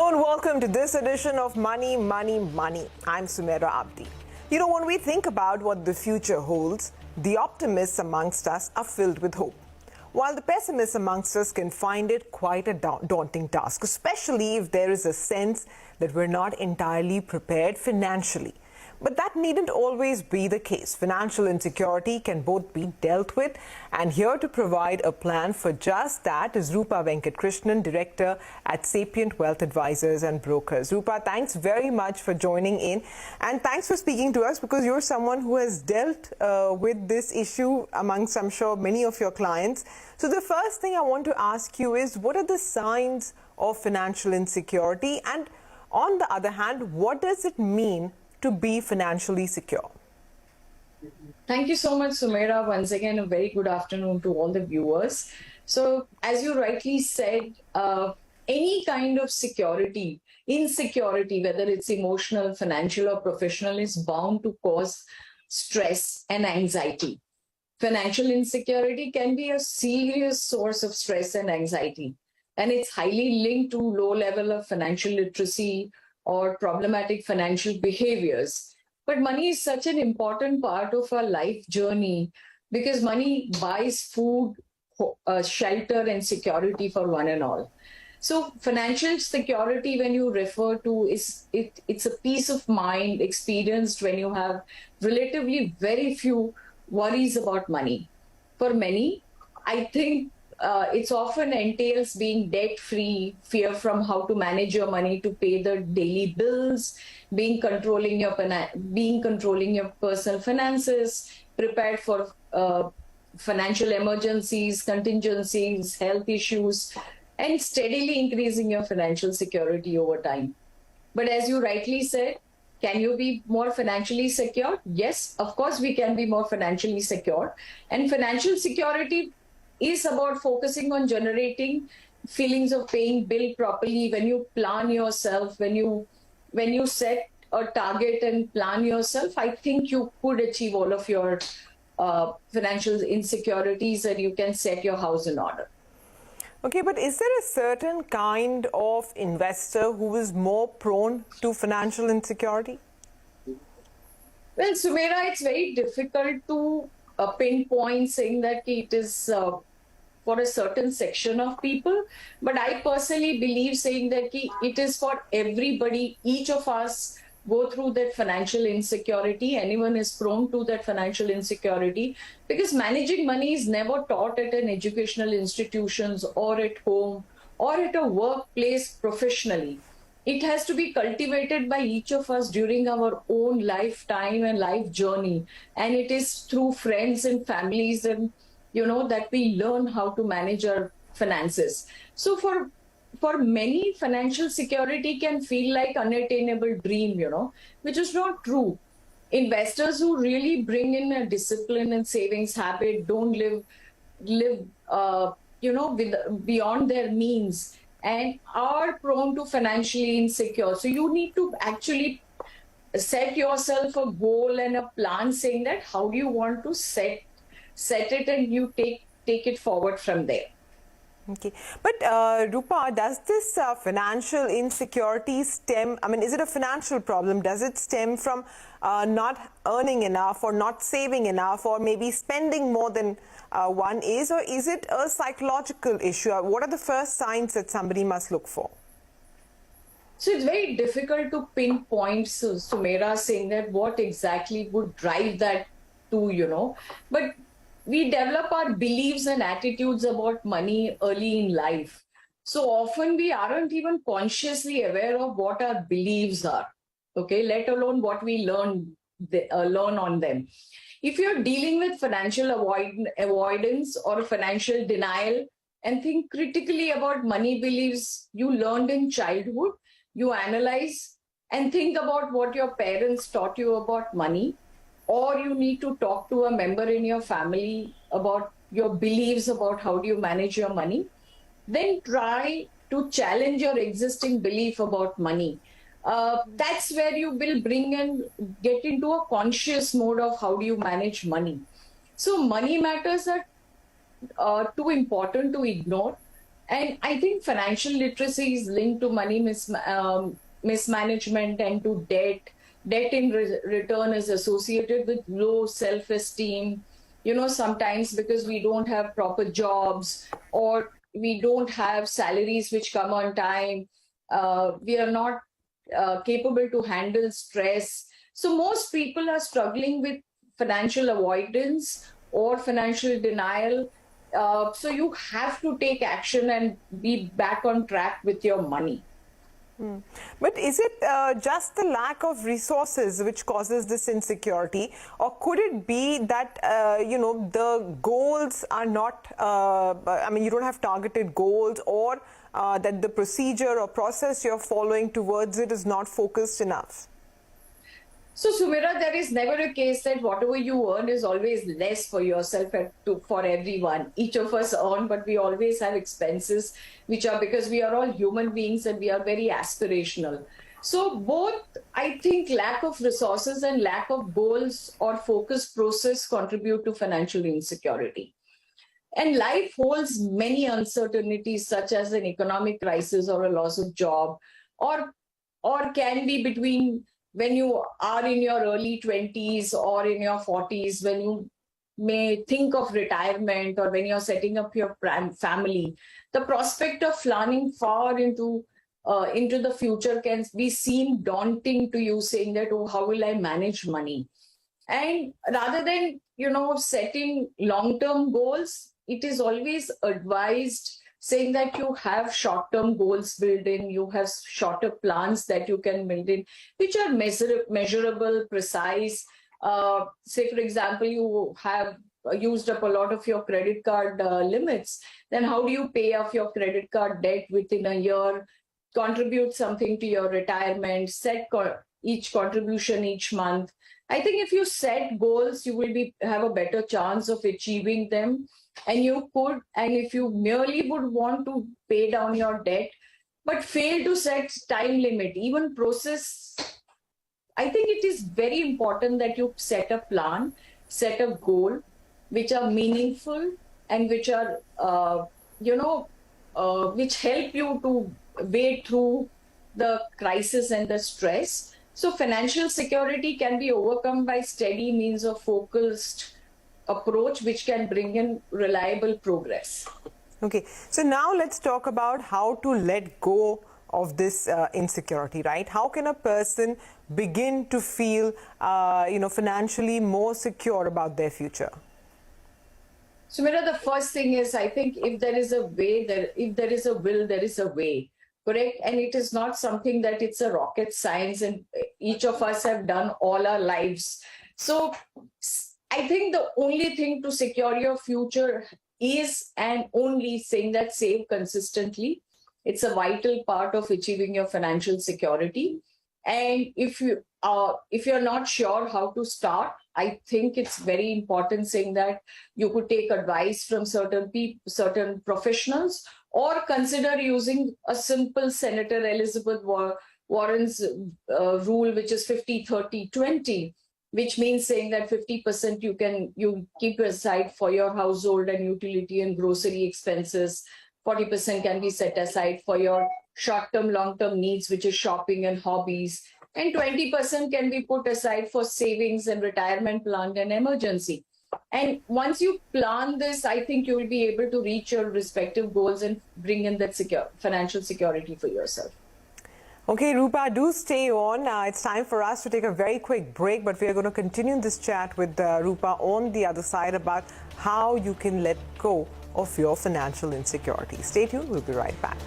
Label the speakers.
Speaker 1: Hello and welcome to this edition of Money, Money, Money. I'm Sumera Abdi. When we think about what the future holds, the optimists amongst us are filled with hope, while the pessimists amongst us can find it quite a daunting task, especially if there is a sense that we're not entirely prepared financially. But that needn't always be the case. Financial insecurity can both be dealt with, and here to provide a plan for just that is Roopa Venkatkrishnan, Director at Sapient Wealth Advisors and Brokers. Roopa, thanks very much for joining in, and thanks for speaking to us because you're someone who has dealt with this issue amongst, I'm sure, many of your clients. So the first thing I want to ask you is, what are the signs of financial insecurity? And on the other hand, what does it mean to be financially secure?
Speaker 2: Thank you so much, Sumera. Once again, a very good afternoon to all the viewers. So, as you rightly said, any kind of insecurity, whether it's emotional, financial, or professional, is bound to cause stress and anxiety. Financial insecurity can be a serious source of stress and anxiety, and it's highly linked to low level of financial literacy or problematic financial behaviors. But money is such an important part of our life journey because money buys food, shelter, and security for one and all. So financial security, when you refer to, it's a peace of mind experienced when you have relatively very few worries about money. For many, I think it's often entails being debt-free, fear from how to manage your money to pay the daily bills, being controlling your personal finances, prepared for financial emergencies, contingencies, health issues, and steadily increasing your financial security over time. But as you rightly said, can you be more financially secure? Yes, of course we can be more financially secure. And financial security is about focusing on generating feelings of paying bill properly. When you plan yourself, when you set a target and plan yourself, I think you could achieve all of your financial insecurities and you can set your house in order.
Speaker 1: Okay, but is there a certain kind of investor who is more prone to financial insecurity?
Speaker 2: Well, Sumera, it's very difficult to pinpoint saying that it is for a certain section of people, but I personally believe saying that it is for everybody. Each of us go through that financial insecurity. Anyone is prone to that financial insecurity because managing money is never taught at an educational institutions or at home or at a workplace professionally. It has to be cultivated by each of us during our own lifetime and life journey. And it is through friends and families and, that we learn how to manage our finances. So for many, financial security can feel like unattainable dream, which is not true. Investors who really bring in a discipline and savings habit don't live beyond their means and are prone to financially insecure. So you need to actually set yourself a goal and a plan saying that how do you want to set it and you take it forward from there.
Speaker 1: Okay, but Roopa, does this financial insecurity stem, is it a financial problem? Does it stem from not earning enough or not saving enough or maybe spending more than one is, or is it a psychological issue? What are the first signs that somebody must look for?
Speaker 2: So it's very difficult to pinpoint, Sumera, saying that what exactly would drive that to, but we develop our beliefs and attitudes about money early in life. So often we aren't even consciously aware of what our beliefs are, okay, let alone what we learn on them. If you're dealing with financial avoidance or financial denial and think critically about money beliefs you learned in childhood, you analyze and think about what your parents taught you about money, or you need to talk to a member in your family about your beliefs about how do you manage your money, then try to challenge your existing belief about money. That's where you will bring and get into a conscious mode of how do you manage money. So money matters are too important to ignore. And I think financial literacy is linked to money mismanagement and to debt. Debt in return is associated with low self-esteem, sometimes because we don't have proper jobs or we don't have salaries which come on time. We are not capable to handle stress. So most people are struggling with financial avoidance or financial denial. So you have to take action and be back on track with your money.
Speaker 1: But is it just the lack of resources which causes this insecurity, or could it be that the goals are not? You don't have targeted goals, or that the procedure or process you're following towards it is not focused enough?
Speaker 2: So, Sumira, there is never a case that whatever you earn is always less for yourself and for everyone. Each of us earn, but we always have expenses, which are because we are all human beings and we are very aspirational. So both, I think, lack of resources and lack of goals or focused process contribute to financial insecurity. And life holds many uncertainties, such as an economic crisis or a loss of job, or can be between when you are in your early 20s or in your 40s, when you may think of retirement or when you're setting up your family. The prospect of planning far into the future can be seen daunting to you, saying that, oh, how will I manage money? And rather than, setting long-term goals, it is always advised saying that you have short-term goals built in, you have shorter plans that you can build in, which are measurable, precise. Say, for example, you have used up a lot of your credit card limits. Then how do you pay off your credit card debt within a year, contribute something to your retirement, set each contribution each month? I think if you set goals, you will have a better chance of achieving them. And if you merely would want to pay down your debt, but fail to set time limit, even process, I think it is very important that you set a plan, set a goal, which are meaningful and which are, which help you to wade through the crisis and the stress. So financial security can be overcome by steady means of focused approach, which can bring in reliable progress.
Speaker 1: Okay, so now let's talk about how to let go of this insecurity, right? How can a person begin to feel, financially more secure about their future?
Speaker 2: Sumira, the first thing is, I think if there is a way, if there is a will, there is a way, correct? And it is not something that it's a rocket science and each of us have done all our lives. So I think the only thing to secure your future is and only saying that save consistently. It's a vital part of achieving your financial security. And if you're not sure how to start, I think it's very important saying that you could take advice from certain professionals, or consider using a simple Senator Elizabeth Warren's rule, which is 50-30-20. Which means saying that 50% you keep aside for your household and utility and grocery expenses. 40% can be set aside for your short-term, long-term needs, which is shopping and hobbies. And 20% can be put aside for savings and retirement plan and emergency. And once you plan this, I think you will be able to reach your respective goals and bring in that financial security for yourself.
Speaker 1: Okay, Roopa, do stay on. It's time for us to take a very quick break, but we are going to continue this chat with Roopa on the other side about how you can let go of your financial insecurity. Stay tuned. We'll be right back.